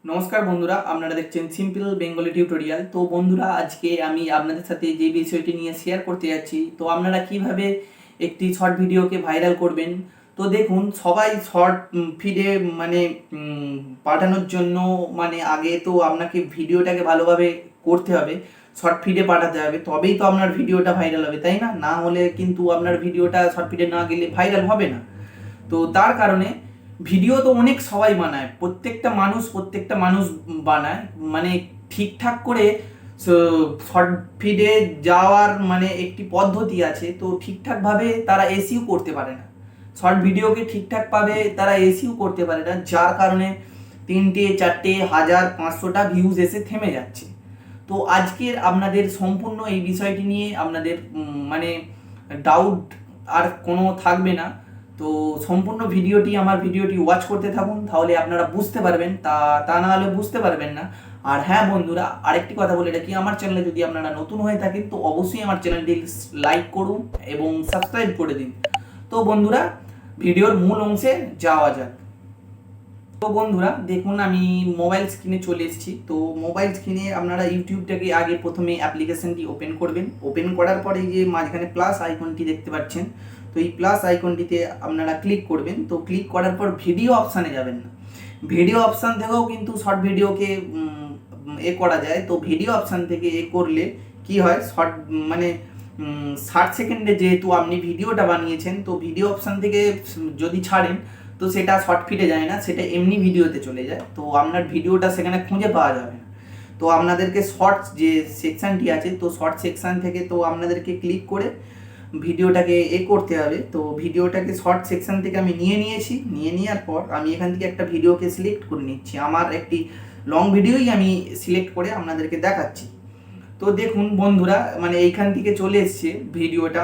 নমস্কার বন্ধুরা, আপনারা দেখছেন সিম্পল বেঙ্গলি টিউটোরিয়াল। তো বন্ধুরা, আজকে আমি আপনাদের সাথে যে বিষয়টি নিয়ে শেয়ার করতে যাচ্ছি, তো আপনারা কিভাবে একটি শর্ট ভিডিওকে ভাইরাল করবেন। তো দেখুন, সবাই শর্ট ফিডে মানে পাঠানোর জন্য আগে তো আপনাকে ভিডিওটাকে ভালোভাবে করতে হবে, শর্ট ফিডে পাঠাতে হবে, তবেই তো আপনার ভিডিওটা ভাইরাল হবে, তাই না? না হলে কিন্তু আপনার ভিডিওটা শর্ট ফিডে না গেলে ভাইরাল হবে না। তো তার কারণে ভিডিও তো অনেক সবাই বানায়, প্রত্যেকটা মানুষ বানায়, ঠিকঠাক করে শর্ট ফিডে যাওয়ার একটি পদ্ধতি আছে। তো ঠিকঠাকভাবে তারা এসিও করতে পারে না, শর্ট ভিডিওকে ঠিকঠাকভাবে তারা এসিও করতে পারে না, যার কারণে 3টে 4টে 1000 500টা ভিউজ এসে থেমে যাচ্ছে। তো আজকের আপনাদের সম্পূর্ণ এই বিষয়টি নিয়ে আপনাদের ডাউট আর কোনো থাকবে না। তো সম্পূর্ণ আমার ভিডিওটি ওয়াচ করতে থাকুন, তাহলে আপনারা বুঝতে পারবেন, তা না হলে বুঝতে পারবেন না। আর হ্যাঁ বন্ধুরা, আরেকটি কথা বলে রাখি, আমার চ্যানেলে যদি আপনারা নতুন হয়ে থাকেন তো অবশ্যই আমার চ্যানেলটি লাইক করুন এবং সাবস্ক্রাইব করে দিন। তো বন্ধুরা, ভিডিওর মূল অংশে যাওয়া যাক। তো বন্ধুরা দেখুন, আমি মোবাইল স্ক্রিনে চলে এসেছি। তো মোবাইল স্ক্রিনে আপনারা ইউটিউবটাকে আগে প্রথমে অ্যাপ্লিকেশনটি ওপেন করবেন। ওপেন করার পরে যে মাঝখানে প্লাস আইকনটি দেখতে পাচ্ছেন, তো এই প্লাস আইকনটিতে আপনারা ক্লিক করবেন। তো ক্লিক করার পর ভিডিও অপশানে যাবেন না, ভিডিও অপশান থেকেও কিন্তু শর্ট ভিডিওকে করা যায়। তো ভিডিও অপশান থেকে করলে কি হয়, শর্ট 60 সেকেন্ডে যেহেতু আপনি ভিডিওটা বানিয়েছেন, তো ভিডিও অপশান থেকে যদি ছাড়েন তো সেটা শর্ট ফিডে যায় না, সেটা এমনি ভিডিওতে চলে যায়। তো আপনার ভিডিওটা সেখানে খুঁজে পাওয়া যাবে না। তো আপনাদেরকে শর্টস যে সেকশানটি আছে, তো শর্ট সেকশান থেকে তো আপনাদেরকে ক্লিক করে ভিডিওটাকে করতে হবে। তো ভিডিওটাকে শর্ট সেকশন থেকে আমি নিয়ে নেওয়ার পর আমি এখান থেকে একটা ভিডিওকে সিলেক্ট করে নিচ্ছি। আমার একটি লং ভিডিওই আমি সিলেক্ট করে আপনাদেরকে দেখাচ্ছি। তো দেখুন বন্ধুরা, এইখান থেকে চলে এসছে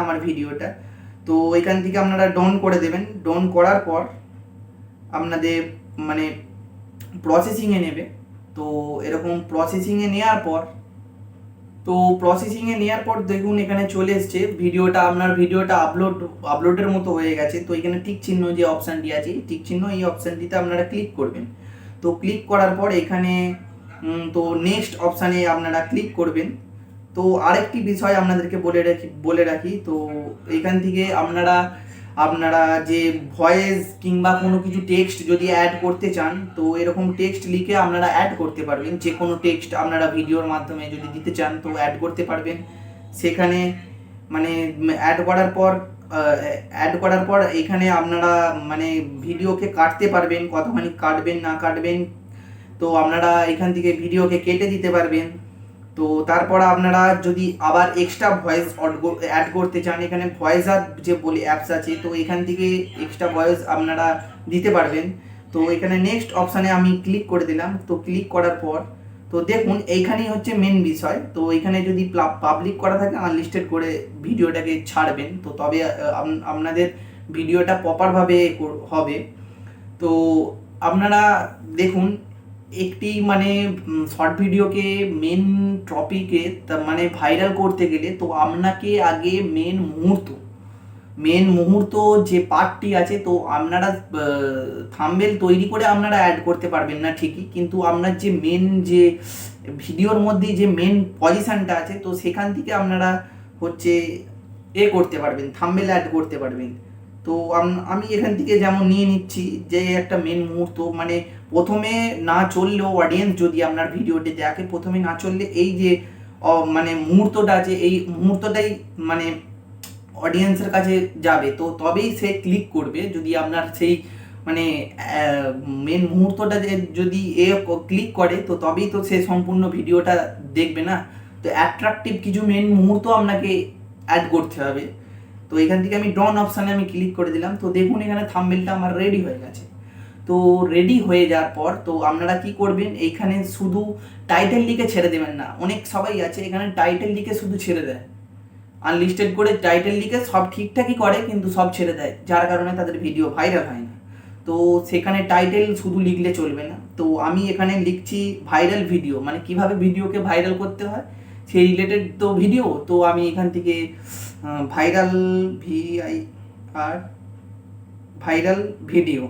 আমার ভিডিওটা। তো এখান থেকে আপনারা ডাউন করে দেবেন। ডাউন করার পর আপনাদের প্রসেসিংয়ে নেবে। তো এরকম প্রসেসিংয়ে নেওয়ার পর দেখুন এখানে চলে এসছে আপনার ভিডিওটা আপলোডের মতো হয়ে গেছে। তো এখানে টিক চিহ্ন যে অপশানটি আছে, টিক চিহ্ন এই অপশানটিতে আপনারা ক্লিক করবেন। তো ক্লিক করার পর এখানে তো নেক্সট অপশানে আপনারা ক্লিক করবেন। তো আরেকটি বিষয় আপনাদেরকে বলে রাখি, তো এখান থেকে আপনারা যে ভয়েস কিংবা কোনো কিছু টেক্সট যদি অ্যাড করতে চান, তো এরকম টেক্সট লিখে আপনারা অ্যাড করতে পারবেন। যে কোনো টেক্সট আপনারা ভিডিওর মাধ্যমে যদি দিতে চান তো অ্যাড করতে পারবেন। সেখানে অ্যাড করার পর এখানে আপনারা ভিডিওকে কাটতে পারবেন, কতখানি কাটবেন না কাটবেন। তো আপনারা এখান থেকে ভিডিওকে কেটে দিতে পারবেন। তো তারপর আপনারা যদি আবার এক্সট্রা ভয়েস অ্যাড করতে চান, এখানে ভয়েস আর যে বলে অ্যাপস আছে, তো এখান থেকে এক্সট্রা ভয়েস আপনারা দিতে পারবেন। তো এখানে নেক্সট অপশানে আমি ক্লিক করে দিলাম। তো ক্লিক করার পর তো দেখুন এইখানেই হচ্ছে মেন বিষয়। তো এখানে যদি পাবলিক করা থাকে আনলিস্টেড করে ভিডিওটাকে ছাড়বেন, তো তবে আপনাদের ভিডিওটা প্রপারভাবে হবে। তো আপনারা দেখুন, একটি শর্ট ভিডিওকে মেন টপিকে ভাইরাল করতে গেলে তো আপনাকে আগে মেন মুহূর্ত যে পার্টটি আছে, তো আপনারা থাম্বনেল তৈরি করে আপনারা অ্যাড করতে পারবেন না ঠিকই, কিন্তু আপনার যে যে ভিডিওর মধ্যে যে মেন পজিশনটা আছে, তো সেখান থেকে আপনারা হচ্ছে করতে পারবেন, থাম্বনেল অ্যাড করতে পারবেন। তো আমি এখান থেকে যেমন নিয়ে নিচ্ছি যে একটা মেন মুহূর্ত, প্রথমে না চললেও অডিয়েন্স যদি আপনার ভিডিওটি দেখে, প্রথমে না চললে এই যে মুহূর্তটা আছে, এই মুহূর্তটাই অডিয়েন্সের কাছে যাবে, তো তবেই সে ক্লিক করবে। যদি আপনার সেই মেন মুহূর্তটা যদি ক্লিক করে, তো তবেই তো সে সম্পূর্ণ ভিডিওটা দেখবে না। তো অ্যাট্রাকটিভ কিছু মেন মুহূর্ত আপনাকে অ্যাড করতে হবে। তো এখান থেকে আমি ডন অপশানে আমি ক্লিক করে দিলাম। তো দেখুন এখানে থাম্বনেলটা আমার রেডি হয়ে গেছে। তো রেডি হয়ে যাওয়ার পর তো আপনারা কি করবেন, এইখানে শুধু টাইটেল লিখে ছেড়ে দেবেন না। অনেক সবাই আছে এখানে টাইটেল লিখে শুধু ছেড়ে দেয়, আনলিস্টেড করে টাইটেল লিখে সব ঠিকঠাকই করে কিন্তু সব ছেড়ে দেয়, যার কারণে তাদের ভিডিও ভাইরাল হয় না। তো সেখানে টাইটেল শুধু লিখলে চলবে না। তো আমি এখানে লিখছি ভাইরাল ভিডিও, কিভাবে ভিডিওকে ভাইরাল করতে হয় সেই রিলেটেড তো ভিডিও। তো আমি এখান থেকে viral VIR viral video,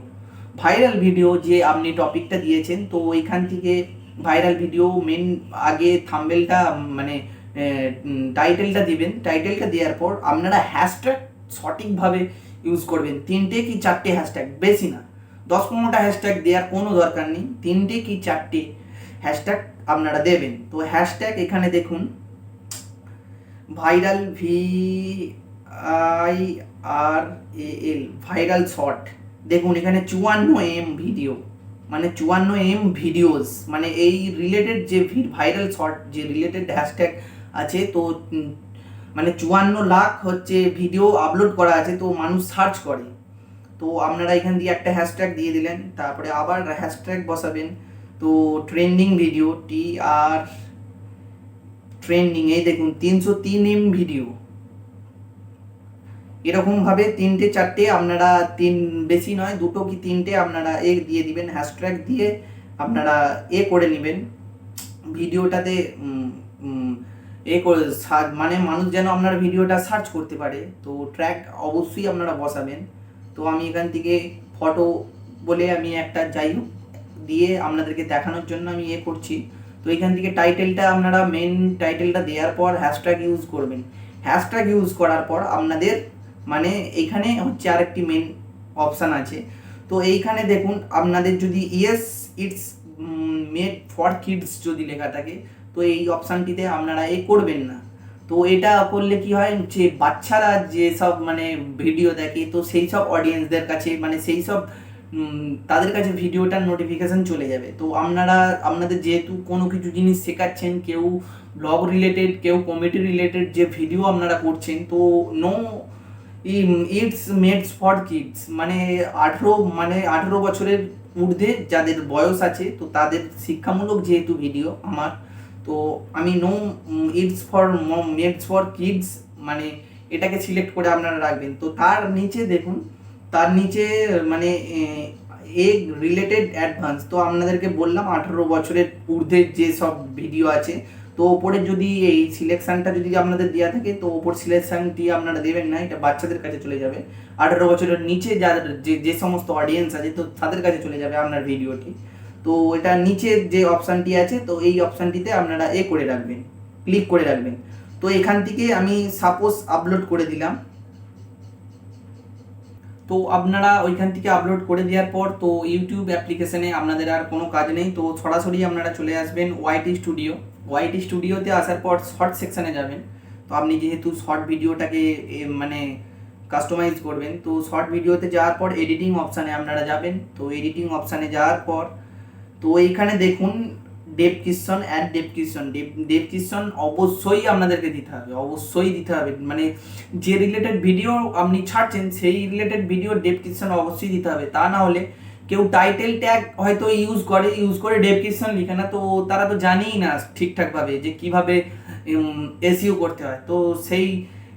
viral video যে আপনি টপিকটা দিয়েছেন, তো ওইখান থেকে ভাইরাল ভিডিও মেন আগে থাম্বনেলটা মানে টাইটেলটা দিবেন। টাইটেলটা দেওয়ার পর আপনারা হ্যাশট্যাগ সঠিকভাবে ইউজ করবেন। 3টে কি 4টে হ্যাশট্যাগ, বেশি না, 10-15টা হ্যাশট্যাগ দেওয়ার কোনো দরকার নেই। 3টে কি 4টে হ্যাশট্যাগ আপনারা দেবেন। তো হ্যাশট্যাগ এখানে দেখুন ভাইরাল, VIRAL, ভাইরাল শর্ট। দেখুন এখানে 54M ভিডিও, মানে 54M ভিডিওস, মানে এই রিলেটেড যে ভাইরাল শর্ট যে রিলেটেড হ্যাশট্যাগ আছে, তো মানে 54 লাখ হচ্ছে ভিডিও আপলোড করা আছে, তো মানুষ সার্চ করে। তো আপনারা এখান দিয়ে একটা হ্যাশট্যাগ দিয়ে দিলেন, তারপরে আবার হ্যাশট্যাগ বসাবেন। তো ট্রেন্ডিং ভিডিও, TR ট্রেন্ডিং, এই দেখুন 303M ভিডিও। এরকমভাবে 3টে 4টে আপনারা বেশি নয়, 2টো কি 3টে আপনারা দিয়ে দিবেন, হ্যাশট্যাগ দিয়ে আপনারা করে নেবেন ভিডিওটাতে। করে মানে মানুষ যেন আপনার ভিডিওটা সার্চ করতে পারে, তো ট্র্যাক অবশ্যই আপনারা বসাবেন। তো আমি এখান থেকে ফটো বলে আমি একটা যাই হোক দিয়ে আপনাদেরকে দেখানোর জন্য আমি করছি। তো এখান থেকে টাইটেলটা আপনারা মেন টাইটেলটা দেওয়ার পর হ্যাশট্যাগ ইউজ করবেন। হ্যাশট্যাগ ইউজ করার পর আপনাদের মানে এইখানে হচ্ছে আরেকটি মেন অপশান আছে। তো এইখানে দেখুন আপনাদের যদি yes it's made for kids যদি লেখা থাকে, তো এই অপশানটিতে আপনারা করবেন না। তো এটা করলে কি হয়, যে বাচ্চারা যে সব মানে ভিডিও দেখে, তো সেই সব অডিয়েন্সদের কাছে মানে সেই সব তাদের কাছে ভিডিওটার নোটিফিকেশান চলে যাবে। তো আপনাদের যেহেতু কোনো কিছু জিনিস শেখাচ্ছেন, কেউ ব্লগ রিলেটেড, কেউ কমেডি রিলেটেড যে ভিডিও আপনারা করছেন, তো no it's made for kids, মানে 18 বছরের ঊর্ধ্বে যাদের বয়স আছে, তো তাদের শিক্ষামূলক যেহেতু ভিডিও আমার, তো আমি no it's for made for kids মানে এটাকে সিলেক্ট করে আপনারা রাখবেন। তো তার নিচে দেখুন, তার নিচে মানে রিলেটেড অ্যাডভান্স, তো আপনাদেরকে বললাম 18 বছরের ঊর্ধ্বে যে সব ভিডিও আছে, তো ওপরে যদি এই সিলেকশানটা যদি আপনাদের দেওয়া থাকে, তো ওপর সিলেকশানটি আপনারা দেবেন না, এটা বাচ্চাদের কাছে চলে যাবে। 18 বছরের নিচে যাদের যে সমস্ত অডিয়েন্স আছে, তো তাদের কাছে চলে যাবে আপনার ভিডিওটি। তো এটা নিচে যে অপশানটি আছে, তো এই অপশানটিতে আপনারা করে রাখবেন, ক্লিক করে রাখবেন। তো এখান থেকে আমি সাপোজ আপলোড করে দিলাম। তো আপনারা ওইখান থেকে আপলোড করে দেওয়ার পর তো ইউটিউব অ্যাপ্লিকেশনে আপনাদের আর কোনো কাজ নেই, তো সরাসরি আপনারা চলে আসবেন ওয়াইটি স্টুডিও। ওয়াইটি স্টুডিওতে আসার পর শর্ট সেকশানে যাবেন। তো আপনি যেহেতু শর্ট ভিডিওটাকে মানে কাস্টমাইজ করবেন, তো শর্ট ভিডিওতে যাওয়ার পর এডিটিং অপশানে আপনারা যাবেন। তো এডিটিং অপশানে যাওয়ার পর তো এইখানে দেখুন ডেসক্রিপশন, অ্যাড ডেসক্রিপশন অবশ্যই আপনাদেরকে দিতে হবে, অবশ্যই দিতে হবে। মানে যে রিলেটেড ভিডিও আপনি ছাড়ছেন, সেই রিলেটেড ভিডিও ডেসক্রিপশন অবশ্যই দিতে হবে। তা না হলে কেউ টাইটেল ট্যাগ হয়তো ইউজ করে ডেসক্রিপশন লিখে না, তো তারা তো জানেই না ঠিকঠাকভাবে যে কীভাবে এসইও করতে হয়। তো সেই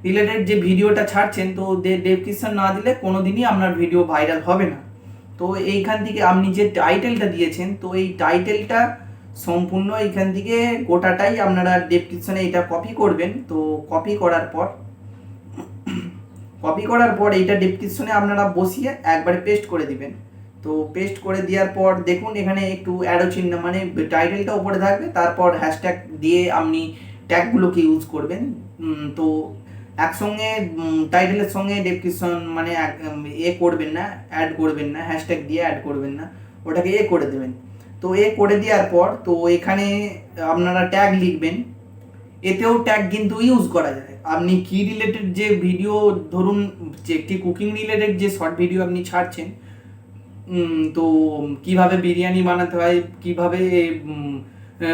রিলেটেড যে ভিডিওটা ছাড়ছেন, তো ডেসক্রিপশন না দিলে কোনো দিনই আপনার ভিডিও ভাইরাল হবে না। তো এইখান থেকে আপনি যে টাইটেলটা দিয়েছেন, তো এই টাইটেলটা সম্পূর্ণ এইখান থেকে গোটাটাই আপনারা ডেসক্রিপশনে এটা কপি করবেন। তো কপি করার পর এইটা ডেসক্রিপশনে আপনারা বসিয়ে একবারে পেস্ট করে দিবেন। তো পেস্ট করে দেওয়ার পর দেখুন এখানে একটু অ্যারো চিহ্ন, মানে টাইটেলটা উপরে থাকবে, তারপর হ্যাশট্যাগ দিয়ে আপনি ট্যাগগুলোকে ইউজ করবেন। তো একসঙ্গে টাইটেলের সঙ্গে ডেসক্রিপশন মানে করবেন না, অ্যাড করবেন না, হ্যাশট্যাগ দিয়ে অ্যাড করবেন না, ওটাকে করে দেবেন। তো করে দেওয়ার পর তো এখানে আপনারা ট্যাগ লিখবেন। এতেও ট্যাগ কিন্তু ইউজ করা যায়। আপনি কি রিলেটেড যে ভিডিও, ধরুন যে একটি কুকিং রিলেটেড যে শর্ট ভিডিও আপনি ছাড়ছেন, তো কিভাবে বিরিয়ানি বানাতে হয়, কিভাবে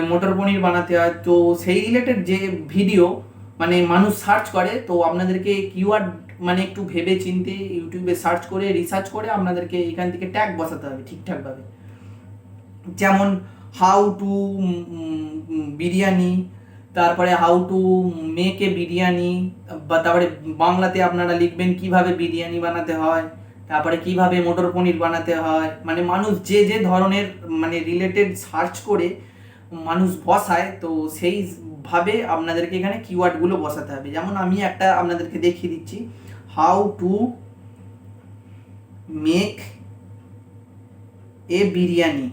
মটর পনির বানাতে হয়, তো সেই রিলেটেড যে ভিডিও মানে মানুষ সার্চ করে, তো আপনাদেরকে কিওয়ার্ড মানে একটু ভেবে চিন্তে ইউটিউবে সার্চ করে রিসার্চ করে আপনাদেরকে এখান থেকে ট্যাগ বসাতে হবে ঠিকঠাকভাবে। যেমন হাউ টু বিরিয়ানি, তারপরে how to make a biryani, বা তারপরে বাংলাতে আপনারা লিখবেন কিভাবে বিরিয়ানি বানাতে হয়, তারপরে কিভাবে মটর পনির বানাতে হয়। মানে মানুষ যে যে ধরনের মানে রিলেটেড সার্চ করে মানুষ বসায়, তো সেইভাবে আপনাদেরকে এখানে কিওয়ার্ডগুলো বসাতে হবে। যেমন আমি একটা আপনাদেরকে দেখিয়ে দিচ্ছি, how to make a biryani,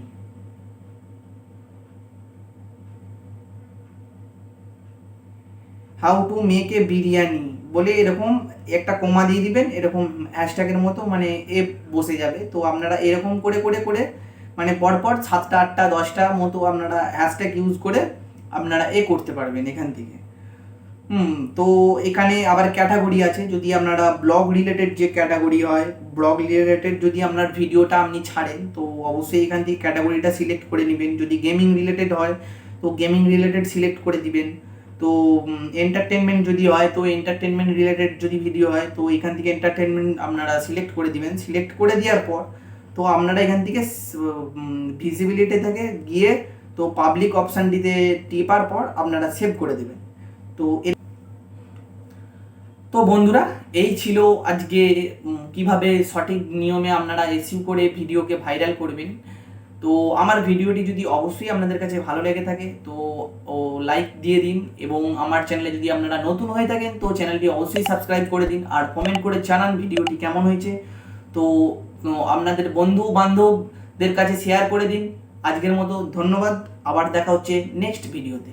how to make a biryani বলে এরকম একটা কমা দিয়ে দিবেন, এরকম হ্যাশট্যাগের মতো মানে এ বসে যাবে। তো আপনারা এরকম করে করে করে মানে পরপর 7টা 8টা 10টা মতো আপনারা হ্যাশট্যাগ ইউজ করে আপনারা এ করতে পারবেন এখান থেকে। তো এখানে আবার ক্যাটাগরি আছে, যদি আপনারা ব্লগ রিলেটেড যে ক্যাটাগরি হয়, ব্লগ রিলেটেড যদি আপনার ভিডিওটা আপনি ছাড়েন তো অবশ্যই এখান থেকে ক্যাটাগরিটা সিলেক্ট করে নেবেন। যদি গেমিং রিলেটেড হয় তো গেমিং রিলেটেড সিলেক্ট করে দিবেন। তো এন্টারটেনমেন্ট যদি হয় তো এন্টারটেনমেন্ট রিলেটেড যদি ভিডিও হয় তো এখান থেকে এন্টারটেনমেন্ট আপনারা সিলেক্ট করে দিবেন। সিলেক্ট করে দেওয়ার পর তো আপনারা এখান থেকে ভিজিবিলিটি থেকে গিয়ে তো পাবলিক অপশানটিতে টিপার পর আপনারা সেভ করে দেবেন। তো তো বন্ধুরা, এই ছিল আজকে কিভাবে সঠিক নিয়মে আপনারা এসইও করে ভিডিওকে ভাইরাল করবেন। তো আমার ভিডিওটি যদি অবশ্যই আপনাদের কাছে ভালো লেগে থাকে তো লাইক দিয়ে দিন, এবং আমার চ্যানেলে যদি আপনারা নতুন হয়ে থাকেন তো চ্যানেলটি অবশ্যই সাবস্ক্রাইব করে দিন, আর কমেন্ট করে জানান ভিডিওটি কেমন হয়েছে। তো আপনাদের বন্ধু বান্ধবদের কাছে শেয়ার করে দিন। আজকের মতো ধন্যবাদ, আবার দেখা হচ্ছে নেক্সট ভিডিওতে।